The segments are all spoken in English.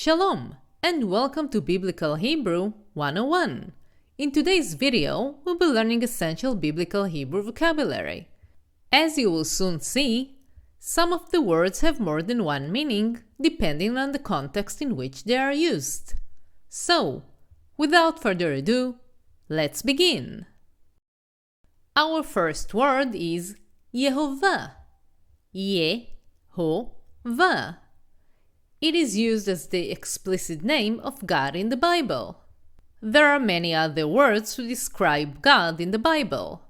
Shalom, and welcome to Biblical Hebrew 101. In today's video, we'll be learning essential Biblical Hebrew vocabulary. As you will soon see, some of the words have more than one meaning, depending on the context in which they are used. So, without further ado, let's begin. Our first word is Yehovah. Yehovah. It is used as the explicit name of God in the Bible. There are many other words to describe God in the Bible,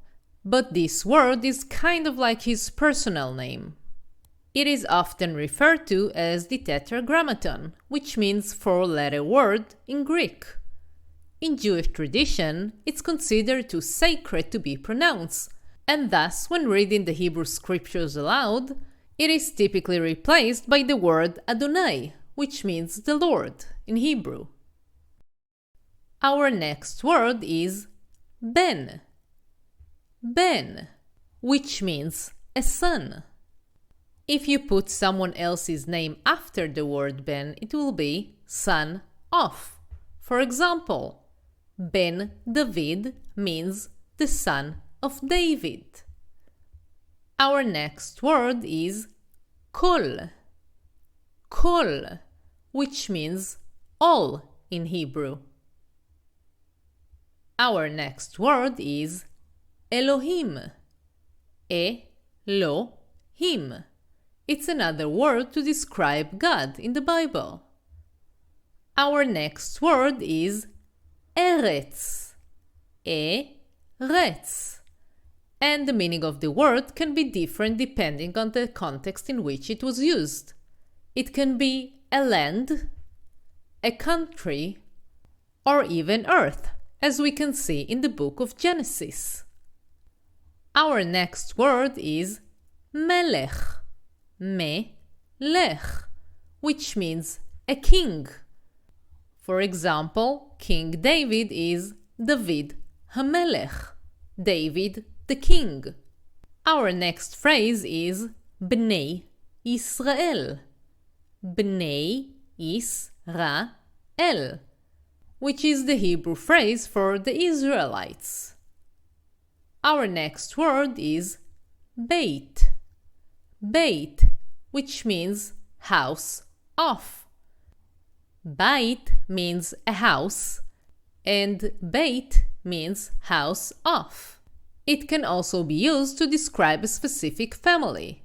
but this word is kind of like his personal name. It is often referred to as the Tetragrammaton, which means four-letter word in Greek. In Jewish tradition, it's considered too sacred to be pronounced, and thus when reading the Hebrew scriptures aloud, it is typically replaced by the word Adonai, which means the Lord in Hebrew. Our next word is Ben. Ben, which means a son. If you put someone else's name after the word Ben, it will be son of. For example, Ben David means the son of David. Our next word is kol. Kol, which means all in Hebrew. Our next word is Elohim. Elohim. It's another word to describe God in the Bible. Our next word is Eretz. Eretz. And the meaning of the word can be different depending on the context in which it was used. It can be a land, a country, or even earth, as we can see in the book of Genesis. Our next word is Melech. Melech, which means a king. For example, King David is David HaMelech, David the king. Our next phrase is Bnei Israel. Bnei Israel, which is the Hebrew phrase for the Israelites. Our next word is Beit. Beit, which means house of. Bait means a house, and Beit means house of. It can also be used to describe a specific family.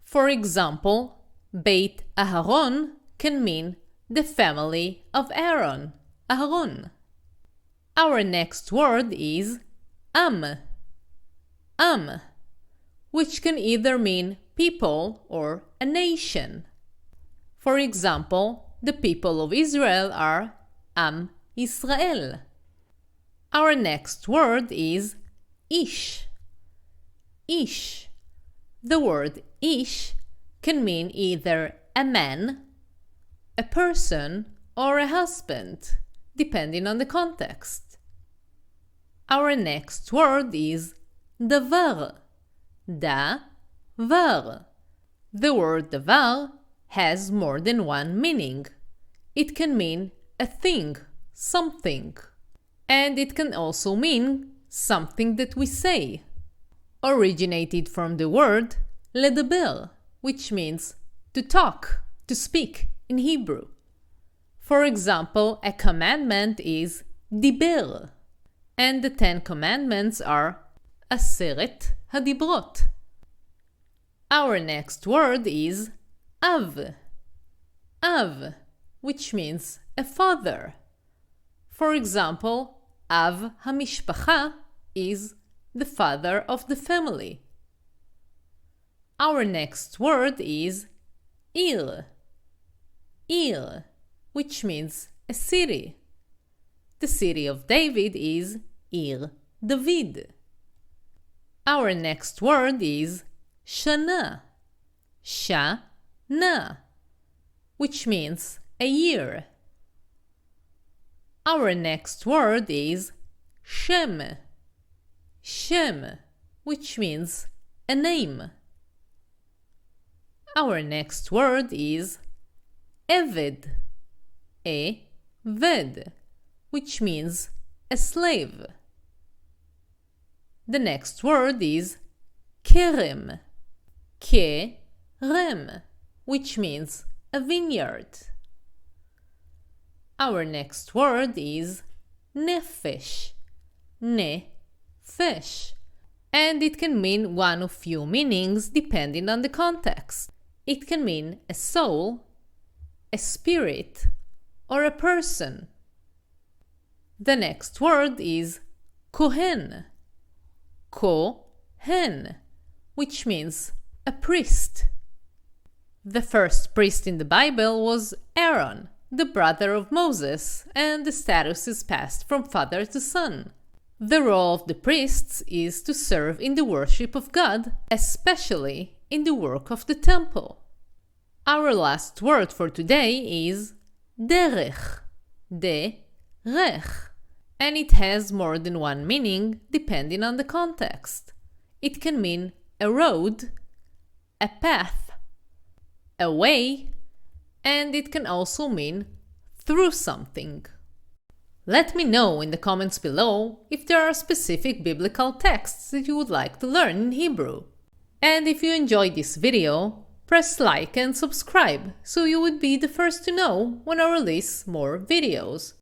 For example, Beit Aharon can mean the family of Aaron, Aharon. Our next word is Am, which can either mean people or a nation. For example, the people of Israel are Am Israel. Our next word is Ish. Ish. The word Ish can mean either a man, a person, or a husband, depending on the context. Our next word is Davar. Davar. The word Davar has more than one meaning. It can mean a thing, something, and it can also mean something that we say. Originated from the word ledaber, which means to talk, to speak in Hebrew. For example, a commandment is diber, and the 10 commandments are aseret hadibrot. Our next word is av. Av, which means a father. For example, Av HaMishpacha is the father of the family. Our next word is Ir. Ir, which means a city. The city of David is Ir David. Our next word is Shana. Shana, which means a year. Our next word is Shem. Shem, which means a name. Our next word is Eved. ved, which means a slave. The next word is kerem, kerem, which means a vineyard. Our next word is nefesh, nefesh, and it can mean one of few meanings depending on the context. It can mean a soul, a spirit, or a person. The next word is kohen, kohen, which means a priest. The first priest in the Bible was Aaron, the brother of Moses, and the status is passed from father to son. The role of the priests is to serve in the worship of God, especially in the work of the temple. Our last word for today is derech, derech, and it has more than one meaning depending on the context. It can mean a road, a path, a way, and it can also mean through something. Let me know in the comments below if there are specific biblical texts that you would like to learn in Hebrew. And if you enjoyed this video, press like and subscribe so you would be the first to know when I release more videos.